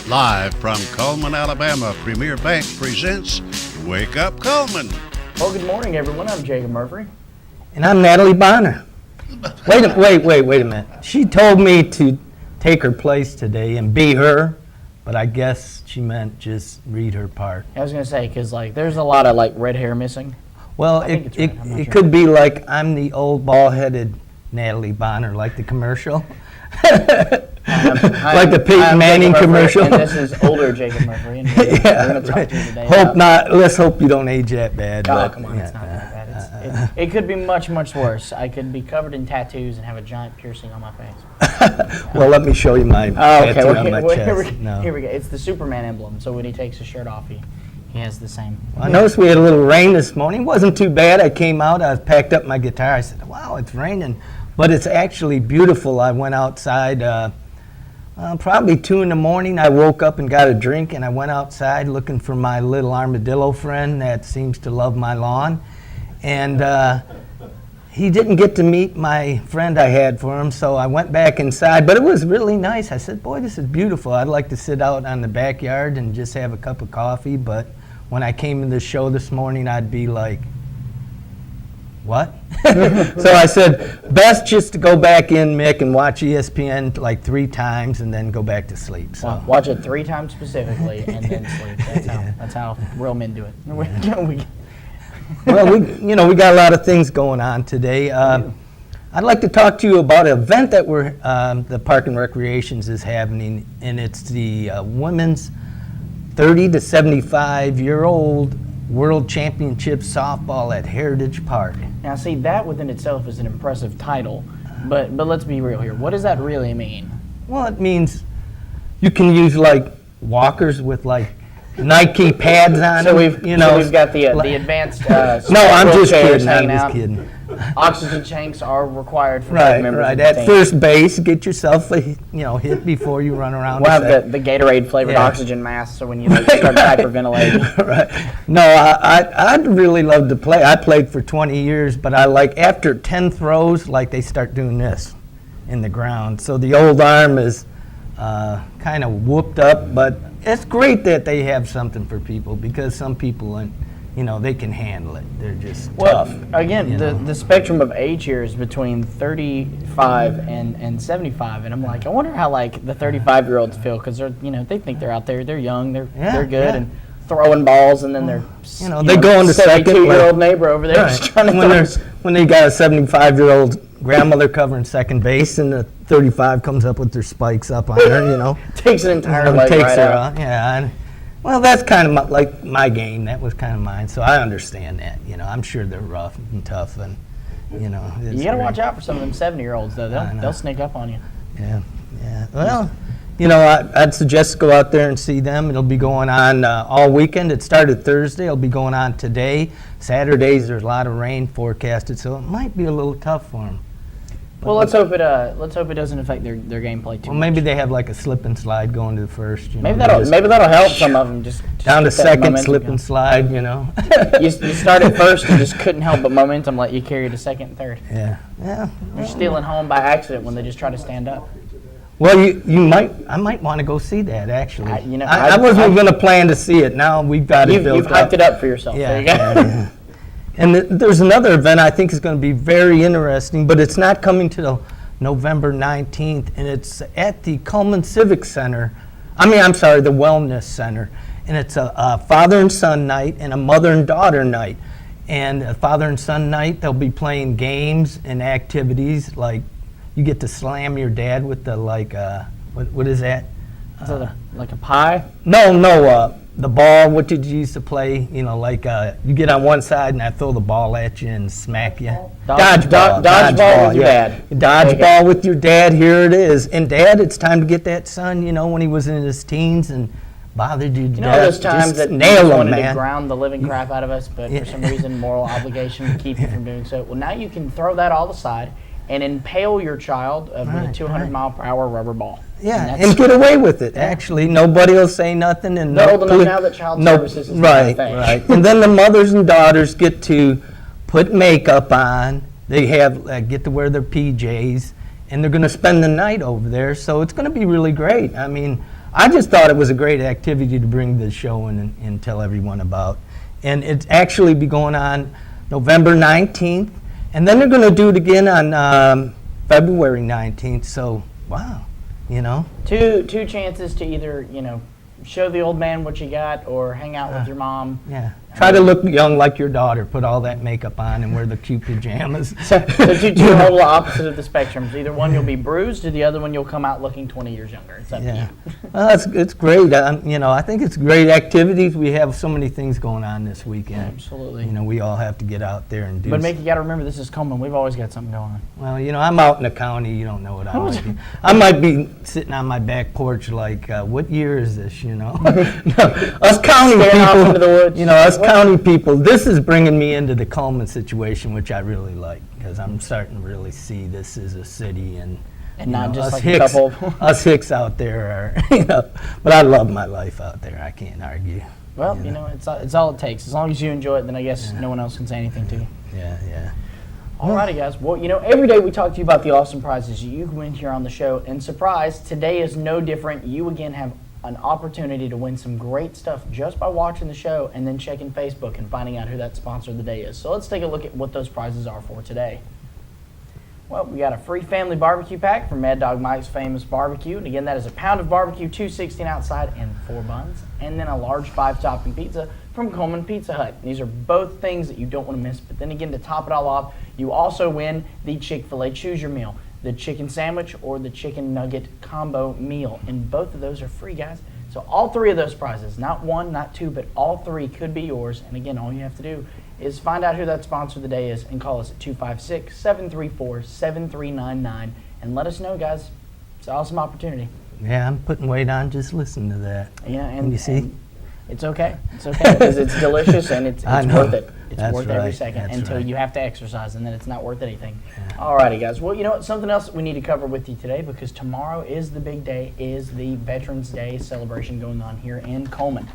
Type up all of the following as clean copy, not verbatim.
Live from Cullman, Alabama, Premier Bank presents Wake Up Cullman. Well, good morning, everyone. I'm Jacob Murphy. And I'm Natalie Bonner. Wait a minute. She told me to take her place today and be her, but I guess she meant just read her part. I was going to say, because there's a lot of red hair missing. Well, it could be like I'm the old ball-headed Natalie Bonner, like the commercial. Like the Peyton Manning commercial. And this is older Jacob Murphy. And we're going to talk to you today. Hope not. Let's hope you don't age that bad. Oh, come on. It's not that bad. It could be much, much worse. I could be covered in tattoos and have a giant piercing on my face. Well, let me show you my tattoo on my chest. Here we go. It's the Superman emblem. So when he takes his shirt off, he has the same. Well, I noticed we had a little rain this morning. It wasn't too bad. I came out. I packed up my guitar. I said, wow, it's raining. But it's actually beautiful. I went outside probably 2 in the morning. I woke up and got a drink, and I went outside looking for my little armadillo friend that seems to love my lawn. And he didn't get to meet my friend I had for him, so I went back inside. But it was really nice. I said, boy, this is beautiful. I'd like to sit out on the backyard and just have a cup of coffee. But when I came to the show this morning, I'd be like, what? So I said, best just to go back in, Mick, and watch ESPN like 3 times and then go back to sleep. So watch it 3 times specifically and then sleep. That's how real men do it. Well, we got a lot of things going on today. I'd like to talk to you about an event that the Park and Recreations is having, and it's the women's 30 to 75-year-old World Championship softball at Heritage Park. Now, see, that within itself is an impressive title, but let's be real here. What does that really mean? Well, it means you can use walkers with Nike pads on so them. So we've got the advanced. No, I'm just kidding. I'm just kidding. Oxygen tanks are required for members. Right. At first base, get yourself hit before you run around. We'll have the Gatorade flavored oxygen mask, so when you start hyperventilating. Right. No, I'd really love to play. I played for 20 years, but after 10 throws, they start doing this in the ground. So the old arm is kind of whooped up, but it's great that they have something for people because some people they can handle it. They're just tough. Again, the spectrum of age here is between 35 and 75, and I'm I wonder how the 35-year-olds feel because they're they think they're out there, they're young, they're good, and throwing balls, and then they're they go into second. 72-year-old neighbor over there just trying to when they got a 75-year-old grandmother covering second base, and the 35 comes up with their spikes up on her, takes an entire leg takes right her out. Yeah. Well, that's kind of like my game. That was kind of mine, so I understand that. I'm sure they're rough and tough, and you got to watch out for some of them 70-year-olds though. They'll sneak up on you. Yeah. Well, I'd suggest go out there and see them. It'll be going on all weekend. It started Thursday. It'll be going on today. Saturdays there's a lot of rain forecasted, so it might be a little tough for them. Well, let's hope it doesn't affect their gameplay too much. Maybe they have a slip and slide going to the first. Maybe that'll help some of them. Just down to second, slip and slide. You started first and just couldn't help but momentum let you carry to second and third. Yeah. You're stealing home by accident when they just try to stand up. Well, I might want to go see that actually. I wasn't going to plan to see it. Now we've got it built up. You've hyped it up for yourself. Yeah, there you go. Yeah. And there's another event I think is going to be very interesting, but it's not coming till November 19th, and it's at the Cullman Civic Center. the Wellness Center. And it's a father and son night and a mother and daughter night. And a father and son night, they'll be playing games and activities, you get to slam your dad with the, what is that? Like a pie? No, the ball, what did you used to play? You get on one side and I throw the ball at you and smack you. Dodgeball with your dad. Dodgeball with your dad, here it is. And Dad, it's time to get that son, when he was in his teens and bothered you to death. Those times that nail wanted him, man. to ground the living crap out of us, but for some reason, moral obligation would keep you from doing so. Well, now you can throw that all aside and impale your child with a 200-mile-per-hour rubber ball. Yeah, and get away with it, actually. Nobody will say nothing. And they're old enough now that child services is not a thing. Right. And then the mothers and daughters get to put makeup on. They get to wear their PJs, and they're going to spend the night over there. So it's going to be really great. I just thought it was a great activity to bring the show and tell everyone about. And it's actually be going on November 19th, and then they're going to do it again on February 19th. So, wow, you know. Two chances to either, you know, show the old man what you got or hang out with your mom. Yeah. Try to look young like your daughter. Put all that makeup on and wear the cute pajamas. So two total opposite of the spectrums. Either one you'll be bruised, or the other one you'll come out looking 20 years younger. It's up to you. Well, it's great. You know, I think it's great activities. We have so many things going on this weekend. Absolutely. You know, we all have to get out there and do. But Mick, you got to remember, this is Cullman. We've always got something going on. Well, you know, I'm out in the county. You don't know what I might be. I might be sitting on my back porch like, what year is this? You know, us county Staring off into people. the woods. You know, us county people. This is bringing me into the Cullman situation, which I really like, because I'm starting to really see this as a city and not just us like Hicks, a couple. us Hicks out there are, you know, but I love my life out there. I can't argue. Well, you know, it's all it takes. As long as you enjoy it, then I guess no one else can say anything to you. Yeah. Alrighty, guys. Well, you know, every day we talk to you about the awesome prizes you win here on the show. And surprise, today is no different. You again have an opportunity to win some great stuff just by watching the show and then checking Facebook and finding out who that sponsor of the day is. So let's take a look at what those prizes are for today. Well, we got a free family barbecue pack from Mad Dog Mike's Famous Barbecue. And again, that is a pound of barbecue, $2.16 outside, and 4 buns. And then a large 5-topping pizza from Cullman Pizza Hut. These are both things that you don't want to miss. But then again, to top it all off, you also win the Chick-fil-A Choose Your Meal, the chicken sandwich, or the chicken nugget combo meal. And both of those are free, guys. So all 3 of those prizes, not 1, not 2, but all 3 could be yours. And again, all you have to do is find out who that sponsor of the day is and call us at 256-734-7399 and let us know, guys. It's an awesome opportunity. Yeah, I'm putting weight on just listening to that. Yeah, and you see, and it's okay. It's okay because it's delicious and it's worth it. It's That's worth every right. second That's until right. you have to exercise, and then it's not worth anything. Yeah. Alrighty, guys. Well, you know what? Something else that we need to cover with you today, because tomorrow is the big day, is the Veterans Day celebration going on here in Cullman.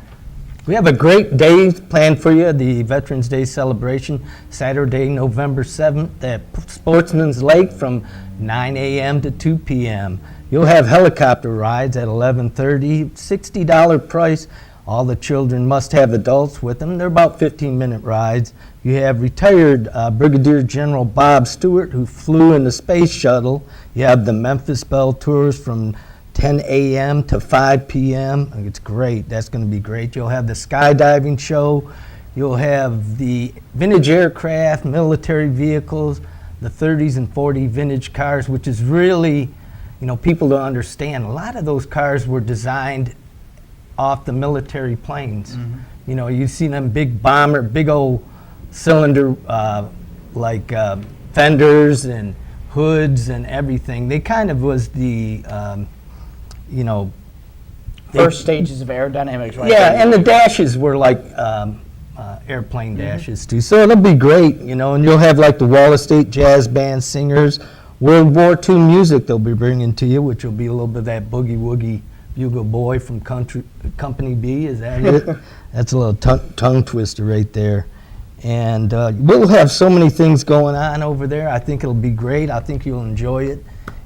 We have a great day planned for you, the Veterans Day celebration, Saturday, November 7th at Sportsman's Lake from 9 a.m. to 2 p.m. You'll have helicopter rides at 11:30, $60 price. All the children must have adults with them. They're about 15-minute rides. You have retired Brigadier General Bob Stewart, who flew in the space shuttle. You have the Memphis Belle Tours from 10 a.m. to 5 p.m. It's great. That's going to be great. You'll have the skydiving show. You'll have the vintage aircraft, military vehicles, the 30s and 40 vintage cars, which is really, you know, people don't understand. A lot of those cars were designed off the military planes. Mm-hmm. You know, you see them big bomber, big old cylinder fenders and hoods and everything. They kind of was the First stages of aerodynamics, right? yeah, and the dashes were like airplane dashes too. So it'll be great, you know, and you'll have like the Wallace State Jazz Band singers, World War II music they'll be bringing to you, which will be a little bit of that boogie woogie bugle boy from Company B. Is that it? That's a little tongue twister right there. And we'll have so many things going on over there. I think it'll be great. I think you'll enjoy it.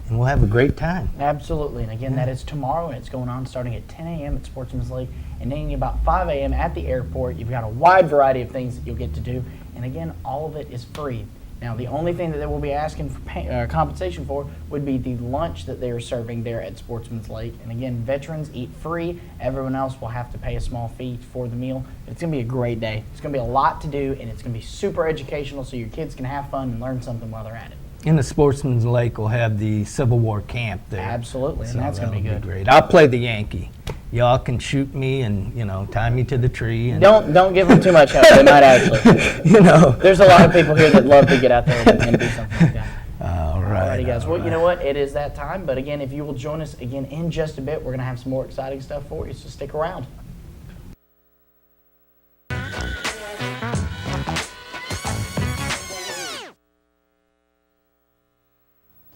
And we'll have a great time. Absolutely. And again, that is tomorrow, and it's going on starting at 10 a.m. at Sportsman's Lake and ending about 5 a.m. at the airport. You've got a wide variety of things that you'll get to do. And again, all of it is free. Now, the only thing that they will be asking for compensation for would be the lunch that they are serving there at Sportsman's Lake. And again, veterans eat free. Everyone else will have to pay a small fee for the meal. It's going to be a great day. It's going to be a lot to do, and it's going to be super educational so your kids can have fun and learn something while they're at it. In the Sportsman's Lake, we'll have the Civil War camp there. Absolutely, So and that's going to be good. Great. I'll play the Yankee. Y'all can shoot me and, you know, tie me to the tree. And Don't give them too much help. They might actually. you know. There's a lot of people here that love to get out there and do something like that. All right. Alrighty, guys. all Well, you right. know what? It is that time. But again, if you will join us again in just a bit, we're going to have some more exciting stuff for you. So stick around.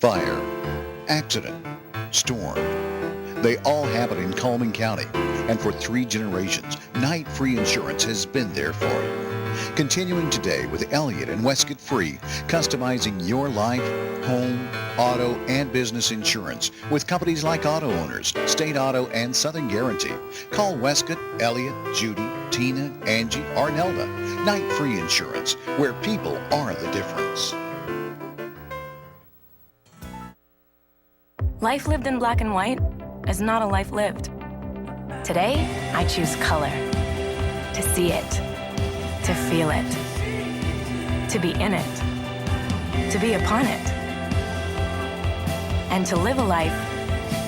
Fire, accident, storm. They all have it in Cullman County, and for 3 generations, Night Free Insurance has been there for you. Continuing today with Elliott and Westcott Free, customizing your life, home, auto, and business insurance with companies like Auto Owners, State Auto, and Southern Guarantee. Call Westcott, Elliott, Judy, Tina, Angie, or Nelda. Night Free Insurance, where people are the difference. Life lived in black and white is not a life lived. Today, I choose color. To see it. To feel it. To be in it. To be upon it. And to live a life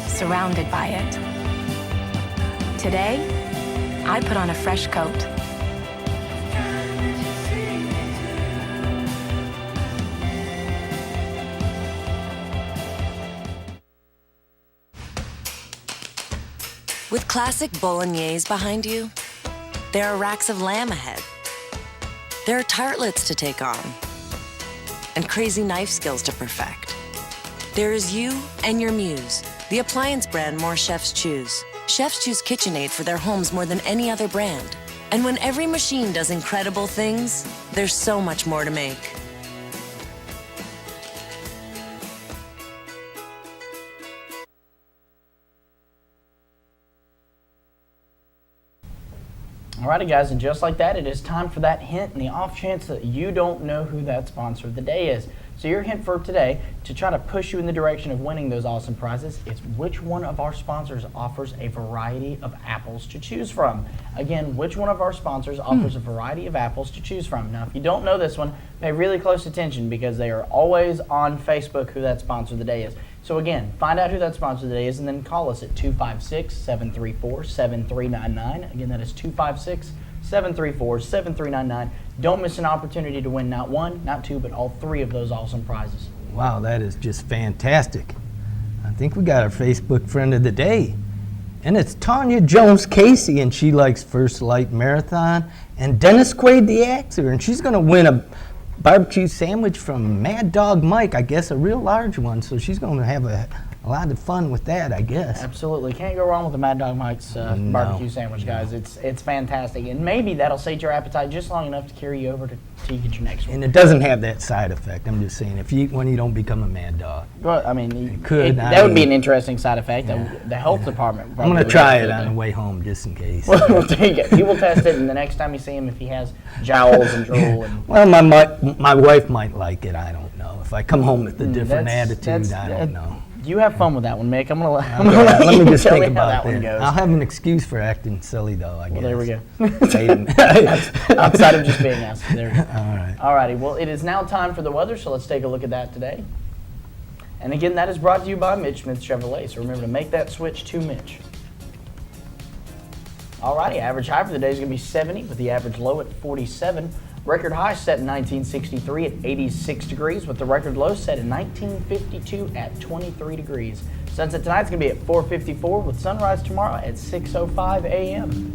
surrounded by it. Today, I put on a fresh coat. With classic bolognese behind you, there are racks of lamb ahead. There are tartlets to take on, and crazy knife skills to perfect. There is you and your muse, the appliance brand more chefs choose. Chefs choose KitchenAid for their homes more than any other brand. And when every machine does incredible things, there's so much more to make. Alrighty guys, and just like that, it is time for that hint in the off chance that you don't know who that sponsor of the day is. So your hint for today, to try to push you in the direction of winning those awesome prizes, is which one of our sponsors offers a variety of apples to choose from. Again, which one of our sponsors offers a variety of apples to choose from. Now, if you don't know this one, pay really close attention because they are always on Facebook who that sponsor of the day is. So again, find out who that sponsor of the day is and then call us at 256-734-7399. Again, that is 256-734-7399. Don't miss an opportunity to win not one, not two, but all 3 of those awesome prizes. Wow, that is just fantastic. I think we got our Facebook friend of the day. And it's Tanya Jones Casey, and she likes First Light Marathon. And Dennis Quaid the actor, and she's going to win a barbecue sandwich from Mad Dog Mike, I guess a real large one. So she's going to have a lot of fun with that, I guess. Absolutely. Can't go wrong with the Mad Dog Mike's barbecue sandwich, guys. It's fantastic. And maybe that'll sate your appetite just long enough to carry you over to you get your next one. And it doesn't have that side effect. I'm just saying, if you eat one, you don't become a mad dog. Well, I mean, It could, that would be an interesting side effect. The health department I'm probably going to would try have it to on do. the way home just in case. We'll take it. He will test it, and the next time you see him, if he has jowls and drool. And Well, my wife might like it. I don't know. If I come home with a different attitude, I don't know. You have fun with that one, Mick. I'm gonna let Let me you just tell think me how about that one that. goes. I'll have an excuse for acting silly, though, I guess. Well, there we go. Wait a minute. Outside of just being us. There we go. All right. Alrighty, well, it is now time for the weather, so let's take a look at that today. And again, that is brought to you by Mitch Smith Chevrolet, so remember to make that switch to Mitch. Alrighty, average high for the day is going to be 70, with the average low at 47. Record high set in 1963 at 86 degrees, with the record low set in 1952 at 23 degrees. Sunset tonight's going to be at 4:54, with sunrise tomorrow at 6:05 a.m.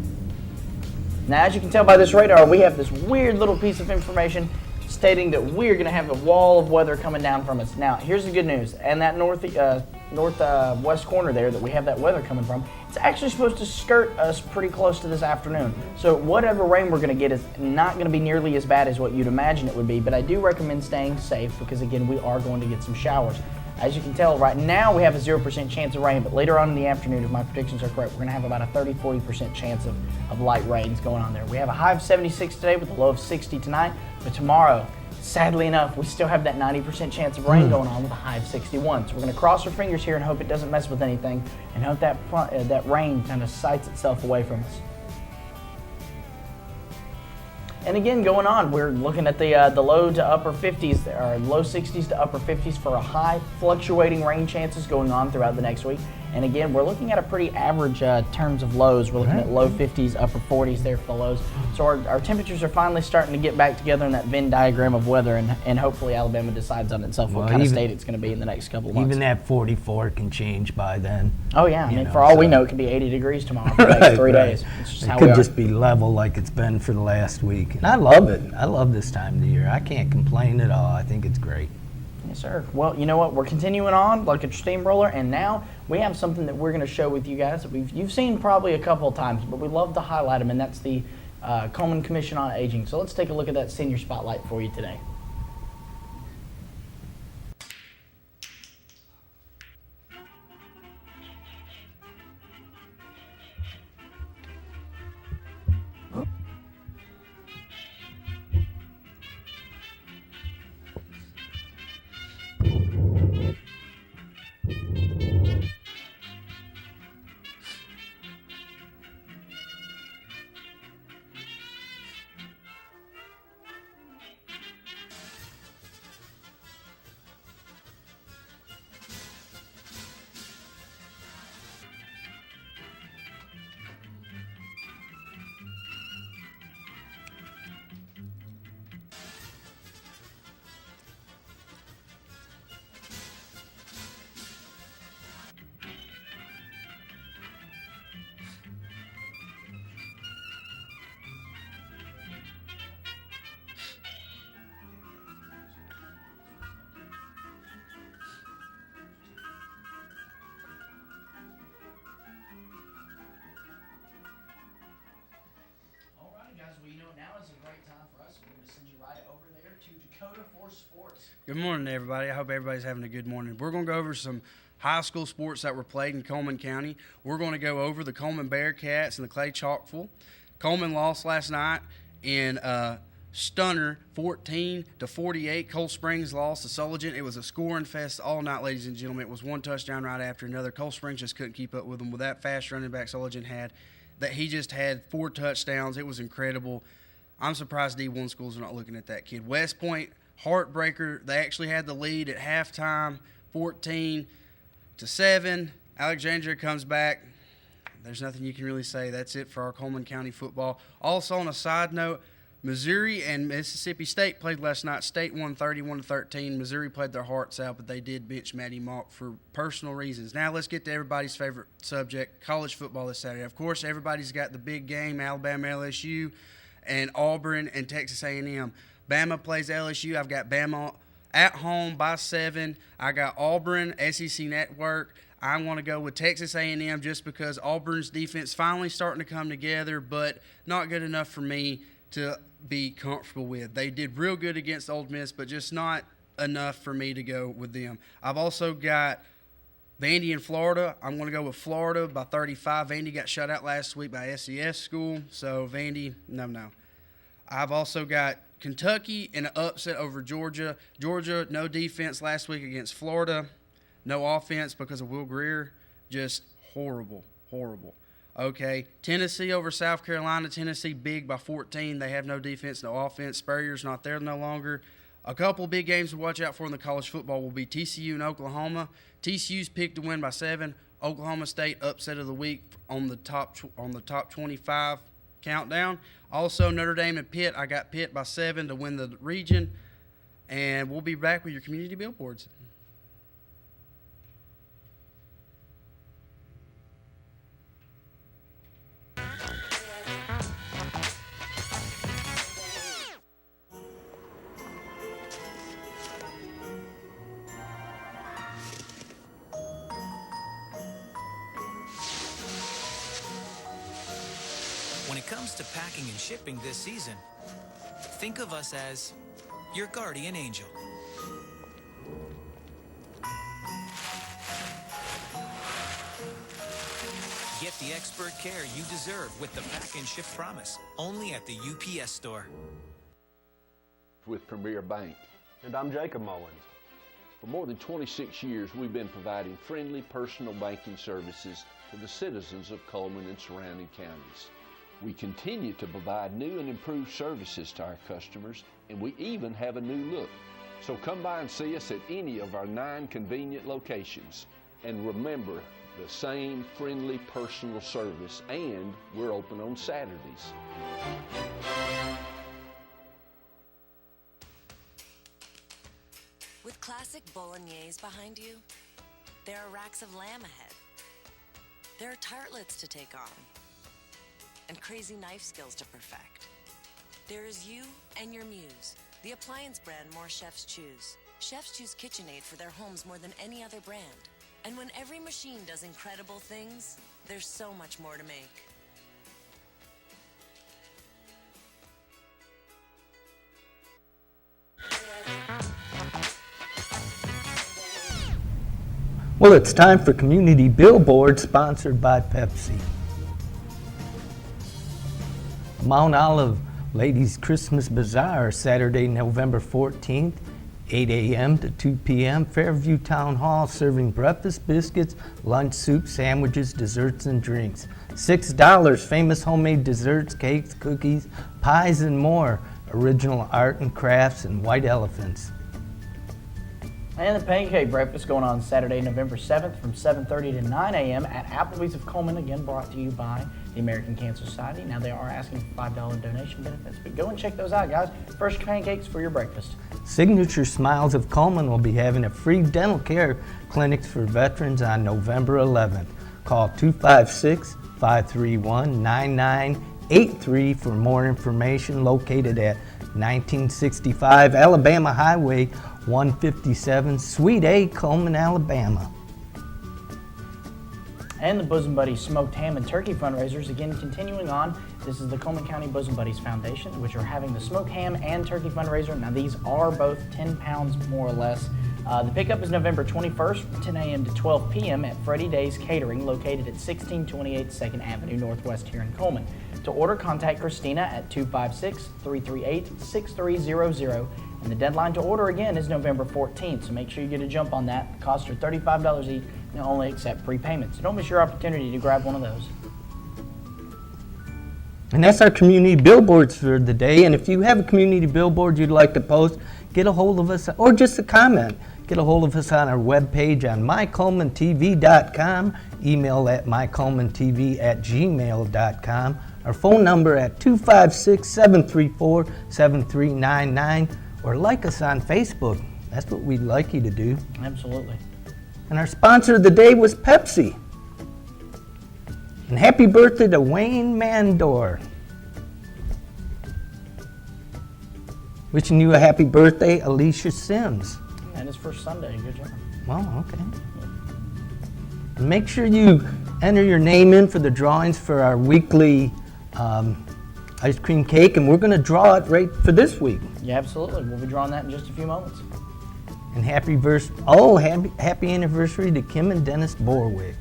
Now, as you can tell by this radar, we have this weird little piece of information stating that we're going to have a wall of weather coming down from us. Now, here's the good news. And that northwest corner there that we have that weather coming from, it's actually supposed to skirt us pretty close to this afternoon. So whatever rain we're going to get is not going to be nearly as bad as what you'd imagine it would be. But I do recommend staying safe because, again, we are going to get some showers. As you can tell, right now we have a 0% chance of rain, but later on in the afternoon, if my predictions are correct, we're going to have about a 30-40% chance of light rains going on there. We have a high of 76 today with a low of 60 tonight, but tomorrow, sadly enough, we still have that 90% chance of rain going on with a high of 61. So we're going to cross our fingers here and hope it doesn't mess with anything and hope that rain kind of sights itself away from us. And again, going on, we're looking at the low to upper 50s, or low 60s to upper 50s for a high fluctuating rain chances going on throughout the next week. And again, we're looking at a pretty average terms of lows. We're looking at low 50s, upper 40s there for the lows. So our temperatures are finally starting to get back together in that Venn diagram of weather, and hopefully Alabama decides on itself what kind of state it's going to be in the next couple of months. Even that 44 can change by then. Oh yeah, I mean, for all we know, it could be 80 degrees tomorrow for the next 3 days. It's just It how we could are. just be level like it's been for the last week. And I love it. I love this time of the year. I can't complain at all. I think it's great. Yes, sir. Well, you know what? We're continuing on like a steamroller, and now we have something that we're going to show with you guys that you've seen probably a couple of times, but we love to highlight them, and that's the Cullman Commission on Aging. So let's take a look at that senior spotlight for you today. Well, you know, now is a great time for us. We're going to send you right over there to Dakota for Sports. Good morning, everybody. I hope everybody's having a good morning. We're going to go over some high school sports that were played in Cullman County. We're going to go over the Cullman Bearcats and the Clay Chalkful. Cullman lost last night in stunner, 14-48. Cold Springs lost to Sullivan. It was a scoring fest all night, ladies and gentlemen. It was one touchdown right after another. Cold Springs just couldn't keep up with them with that fast running back Sullivan had. That he just had 4 touchdowns. It was incredible. I'm surprised D1 schools are not looking at that kid. West Point, heartbreaker. They actually had the lead at halftime, 14-7. Alexandria comes back. There's nothing you can really say. That's it for our Cullman County football. Also, on a side note, Missouri and Mississippi State played last night. State won 31-13. Missouri played their hearts out, but they did bench Matty Mock for personal reasons. Now let's get to everybody's favorite subject, college football this Saturday. Of course, everybody's got the big game, Alabama, LSU, and Auburn and Texas A&M. Bama plays LSU. I've got Bama at home by 7. I got Auburn, SEC Network. I want to go with Texas A&M just because Auburn's defense finally starting to come together, but not good enough for me to be comfortable with. They did real good against Ole Miss, but just not enough for me to go with them. I've also got Vandy in Florida. I'm going to go with Florida by 35. Vandy got shut out last week by SES school, so Vandy, no. I've also got Kentucky in an upset over Georgia. Georgia, no defense last week against Florida. No offense because of Will Greer. Just horrible. Okay, Tennessee over South Carolina. Tennessee big by 14. They have no defense, no offense. Spurrier's not there no longer. A couple big games to watch out for in the college football will be TCU and Oklahoma. TCU's picked to win by 7. Oklahoma State upset of the week on the top 25 countdown. Also Notre Dame and Pitt. I got Pitt by 7 to win the region. And we'll be back with your community billboards. When it comes to packing and shipping this season, think of us as your guardian angel. Get the expert care you deserve with the Pack and Ship Promise, only at the UPS Store. With Premier Bank. And I'm Jacob Mullins. For more than 26 years, we've been providing friendly personal banking services to the citizens of Cullman and surrounding counties. We continue to provide new and improved services to our customers, and we even have a new look. So come by and see us at any of our 9 convenient locations. And remember, the same friendly personal service, and we're open on Saturdays. With classic bolognese behind you, there are racks of lamb ahead. There are tartlets to take on, and crazy knife skills to perfect. There is you and your muse, the appliance brand more chefs choose. Chefs choose KitchenAid for their homes more than any other brand. And when every machine does incredible things, there's so much more to make. Well, it's time for Community Billboard, sponsored by Pepsi. Mount Olive Ladies Christmas Bazaar, Saturday, November 14th, 8 a.m. to 2 p.m. Fairview Town Hall, serving breakfast, biscuits, lunch, soup, sandwiches, desserts, and drinks. $6, famous homemade desserts, cakes, cookies, pies, and more. Original art and crafts and white elephants. And the pancake breakfast going on Saturday, November 7th from 7:30 to 9 a.m. at Applebee's of Cullman, again brought to you by the American Cancer Society. Now they are asking for $5 donation benefits, but go and check those out, guys. Fresh pancakes for your breakfast. Signature Smiles of Cullman will be having a free dental care clinic for veterans on November 11th. Call 256-531-9983 for more information. Located at 1965 Alabama Highway 157, Suite A, Cullman, Alabama. And the Bosom Buddies Smoked Ham and Turkey fundraisers, again continuing on. This is the Cullman County Bosom Buddies Foundation, which are having the Smoked Ham and Turkey fundraiser. Now these are both 10 pounds more or less. The pickup is November 21st from 10 a.m. to 12 p.m. at Freddie Day's Catering, located at 1628 2nd Avenue Northwest here in Cullman. To order, contact Christina at 256-338-6300. And the deadline to order again is November 14th, so make sure you get a jump on that. The costs are $35 each and only accept prepayments. So don't miss your opportunity to grab one of those. And that's our community billboards for the day. And if you have a community billboard you'd like to post, get a hold of us, or just a comment. Get a hold of us on our webpage on mycullmantv.com, email at mycullmantv@gmail.com, our phone number at 256-734-7399, or like us on Facebook. That's what we'd like you to do. Absolutely. And our sponsor of the day was Pepsi. And happy birthday to Wayne Mandor. Wishing you a happy birthday, Alicia Sims. And it's for Sunday. Good job. Well, okay. And make sure you enter your name in for the drawings for our weekly ice cream cake, and we're going to draw it right for this week. Yeah, absolutely. We'll be drawing that in just a few moments. And happy anniversary to Kim and Dennis Borwick.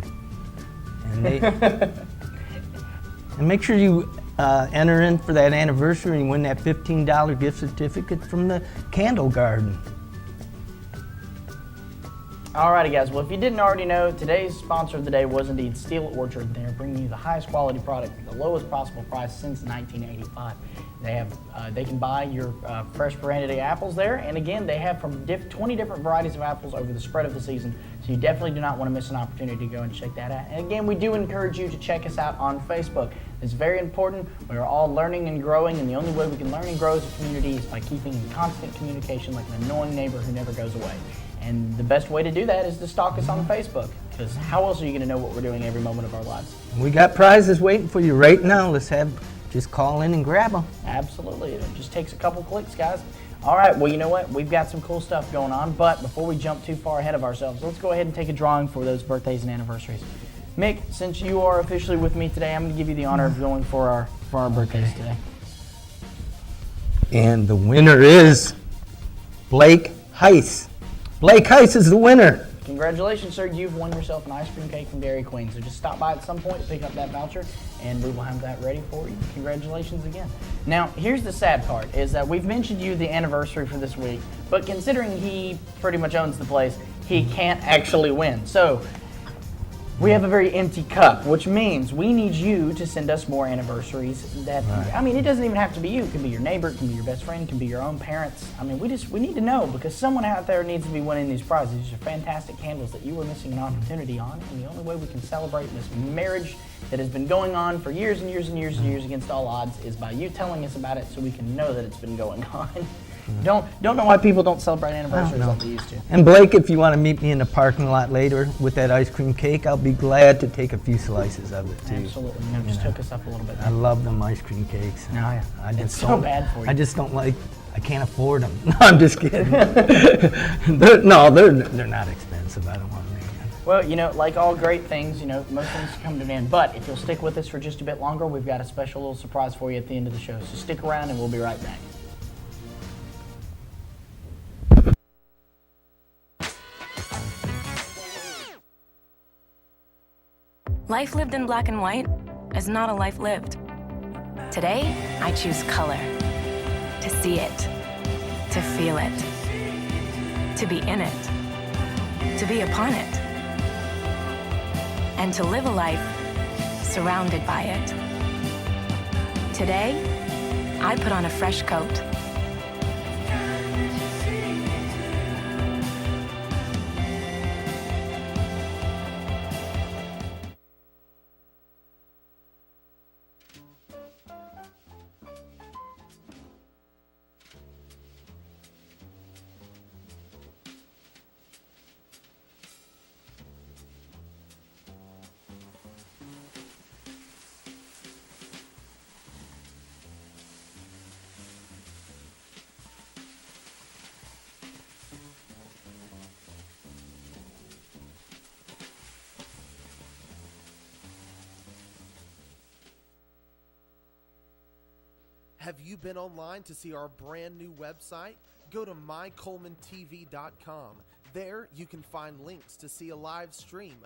And and make sure you enter in for that anniversary and win that $15 gift certificate from the Candle Garden. Alrighty, guys. Well, if you didn't already know, today's sponsor of the day was indeed Steel Orchard. They're bringing you the highest quality product at the lowest possible price since 1985. They can buy your fresh Serenity apples there, and again, they have from 20 different varieties of apples over the spread of the season. So you definitely do not want to miss an opportunity to go and check that out. And again, we do encourage you to check us out on Facebook. It's very important. We are all learning and growing, and the only way we can learn and grow as a community is by keeping in constant communication like an annoying neighbor who never goes away. And the best way to do that is to stalk us on Facebook, because how else are you going to know what we're doing every moment of our lives? We got prizes waiting for you right now. Just call in and grab them. Absolutely. It just takes a couple clicks, guys. All right, well, you know what? We've got some cool stuff going on, but before we jump too far ahead of ourselves, let's go ahead and take a drawing for those birthdays and anniversaries. Mick, since you are officially with me today, I'm going to give you the honor of going for our birthdays today. And the winner is Blake Heiss. Blake Heiss is the winner. Congratulations, sir. You've won yourself an ice cream cake from Dairy Queen. So just stop by at some point to pick up that voucher, and we will have that ready for you. Congratulations again. Now, here's the sad part, is that we've mentioned you the anniversary for this week, but considering he pretty much owns the place, he can't actually win. So we have a very empty cup, which means we need you to send us more anniversaries. I mean, it doesn't even have to be you. It can be your neighbor, it can be your best friend, it can be your own parents. I mean, we need to know, because someone out there needs to be winning these prizes. These are fantastic candles that you were missing an opportunity on, and the only way we can celebrate this marriage that has been going on for years and years and years and years against all odds is by you telling us about it, so we can know that it's been going on. Don't know why people don't celebrate anniversaries like they used to. And Blake, if you want to meet me in the parking lot later with that ice cream cake, I'll be glad to take a few slices of it too. Absolutely. Just hook us up a little bit. I love them ice cream cakes. No, it's so bad for you. I just don't like I can't afford them. No, I'm just kidding. they're not expensive. I don't want to make them. Well, like all great things, most things come to an end. But if you'll stick with us for just a bit longer, we've got a special little surprise for you at the end of the show. So stick around and we'll be right back. Life lived in black and white is not a life lived. Today, I choose color. To see it. To feel it. To be in it. To be upon it. And to live a life surrounded by it. Today, I put on a fresh coat. Have you been online to see our brand new website? Go to mycolemantv.com. There you can find links to see a live stream,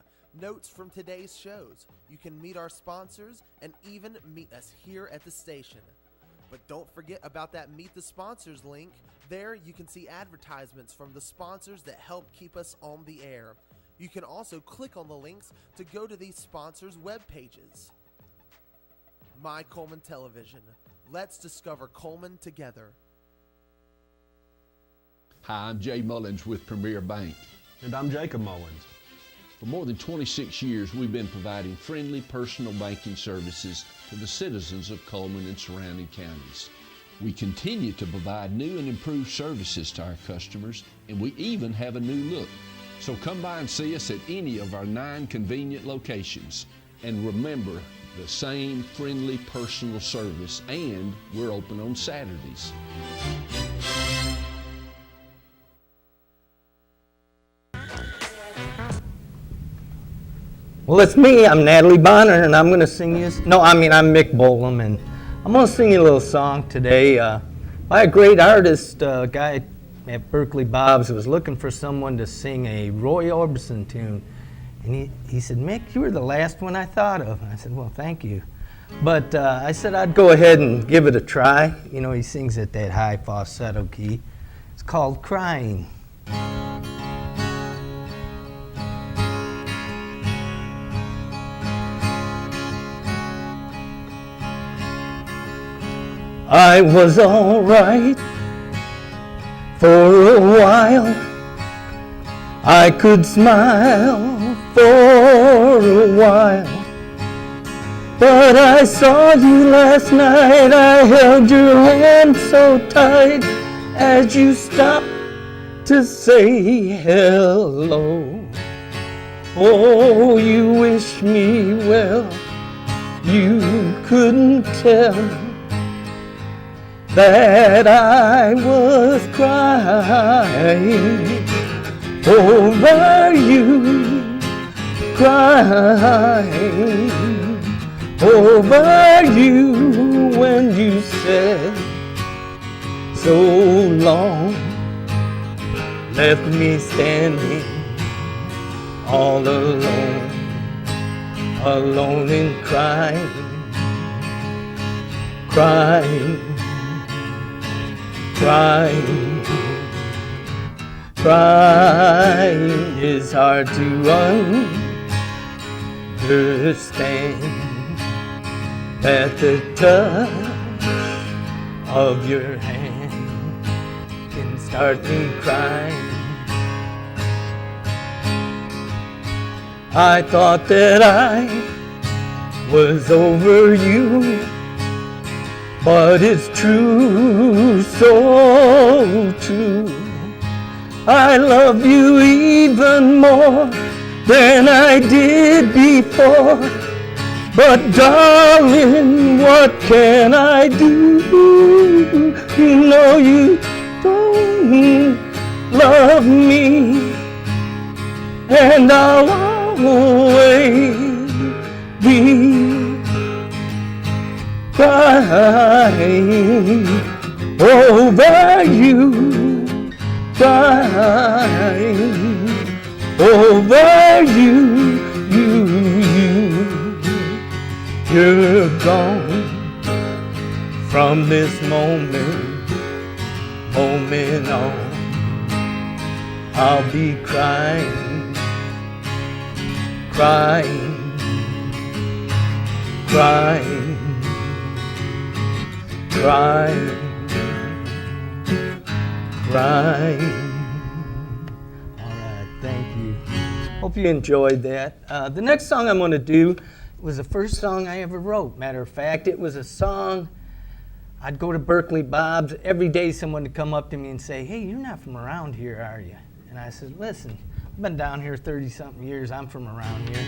notes from today's shows. You can meet our sponsors and even meet us here at the station. But don't forget about that Meet the Sponsors link. There you can see advertisements from the sponsors that help keep us on the air. You can also click on the links to go to these sponsors' web pages. My Cullman Television. Let's discover Cullman together. Hi, I'm Jay Mullins with Premier Bank. And I'm Jacob Mullins. For more than 26 years, we've been providing friendly personal banking services to the citizens of Cullman and surrounding counties. We continue to provide new and improved services to our customers, and we even have a new look. So come by and see us at any of our 9 convenient locations. And remember, the same friendly personal service, and we're open on Saturdays. Well, it's me. I'm Natalie Bonner, and I'm going to sing you. I'm Mick Bolam, and I'm going to sing you a little song today by a great artist, a guy at Berkeley Bob's who was looking for someone to sing a Roy Orbison tune. And he said, Mick, you were the last one I thought of. And I said, well, thank you. But I said I'd go ahead and give it a try. He sings at that high falsetto key. It's called Crying. I was all right for a while. I could smile for a while, but I saw you last night. I held your hand so tight as you stopped to say hello. Oh, you wished me well. You couldn't tell that I was crying over you, crying over you when you said so long, left me standing all alone, alone and crying, crying, crying. Crying is hard to understand, at the touch of your hand can start me crying. I thought that I was over you, but it's true, so true. I love you even more than I did before. But darling, what can I do? You know you don't love me, and I'll always be crying over you, crying over you. You're gone from this moment on. I'll be crying, crying, crying, crying, crying. All right, thank you. Hope you enjoyed that. The next song I'm going to do was the first song I ever wrote. Matter of fact, it was a song. I'd go to Berkeley Bob's. Every day someone would come up to me and say, hey, you're not from around here, are you? And I said, listen, I've been down here 30-something years. I'm from around here.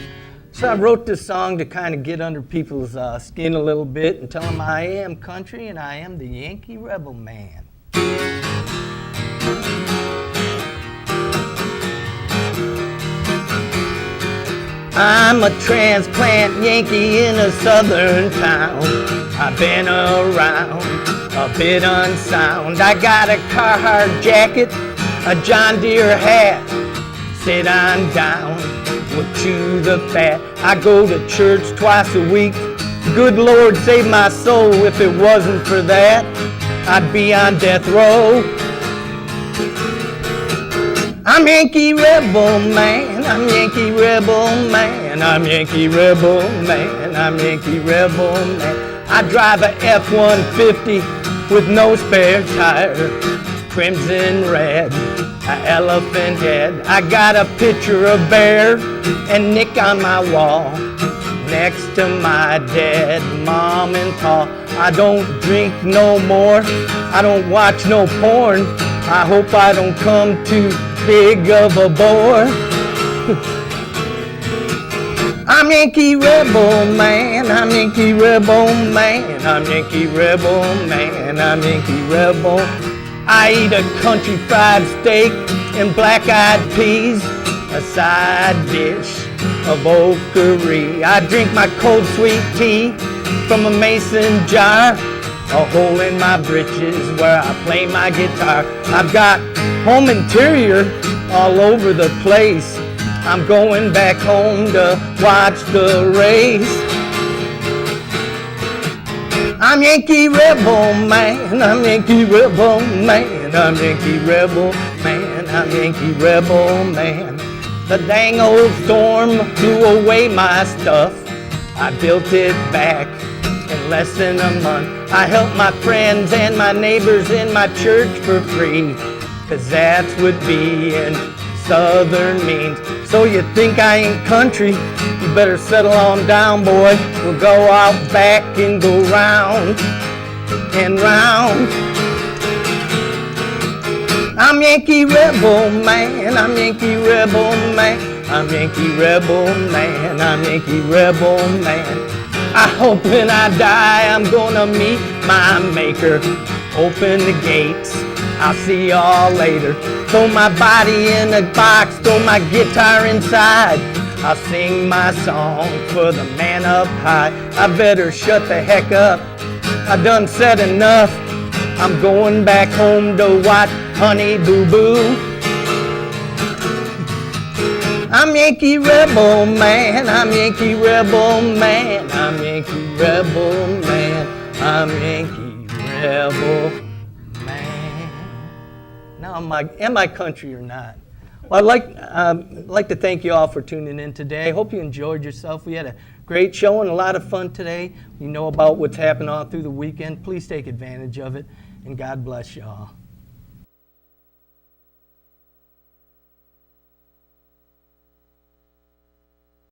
So I wrote this song to kind of get under people's skin a little bit and tell them I am country and I am the Yankee Rebel Man. I'm a transplant Yankee in a southern town. I've been around, a bit unsound. I got a Carhartt jacket, a John Deere hat. Sit on down, we'll chew the fat. I go to church twice a week. Good Lord save my soul, if it wasn't for that, I'd be on death row. I'm Yankee Rebel Man, I'm Yankee Rebel Man, I'm Yankee Rebel Man, I'm Yankee Rebel Man. I drive a F-150 with no spare tire, crimson red, an elephant head. I got a picture of Bear and Nick on my wall, next to my dead mom and pa. I don't drink no more, I don't watch no porn. I hope I don't come too big of a bore. I'm Yankee Rebel Man, I'm Yankee Rebel Man, I'm Yankee Rebel Man, I'm Yankee Rebel. I eat a country fried steak and black-eyed peas, a side dish of okra. I drink my cold sweet tea from a mason jar, a hole in my britches where I play my guitar. I've got home interior all over the place. I'm going back home to watch the race. I'm Yankee Rebel Man, I'm Yankee Rebel Man, I'm Yankee Rebel Man, I'm Yankee Rebel Man. The dang old storm blew away my stuff. I built it back in less than a month. I helped my friends and my neighbors in my church for free, 'cause that's what being Southern means. So you think I ain't country? You better settle on down, boy. We'll go out back and go round and round. I'm Yankee Rebel Man, I'm Yankee Rebel Man, I'm Yankee Rebel Man, I'm Yankee Rebel Man. I hope when I die I'm gonna meet my maker. Open the gates, I'll see y'all later. Throw my body in a box, throw my guitar inside. I'll sing my song for the man up high. I better shut the heck up, I done said enough. I'm going back home to watch Honey Boo Boo. I'm Yankee Rebel Man, I'm Yankee Rebel Man, I'm Yankee Rebel Man, I'm Yankee Rebel Man. Now, am I country or not? Well, I'd like to thank you all for tuning in today. I hope you enjoyed yourself. We had a great show and a lot of fun today. You know about what's happened all through the weekend. Please take advantage of it, and God bless you all.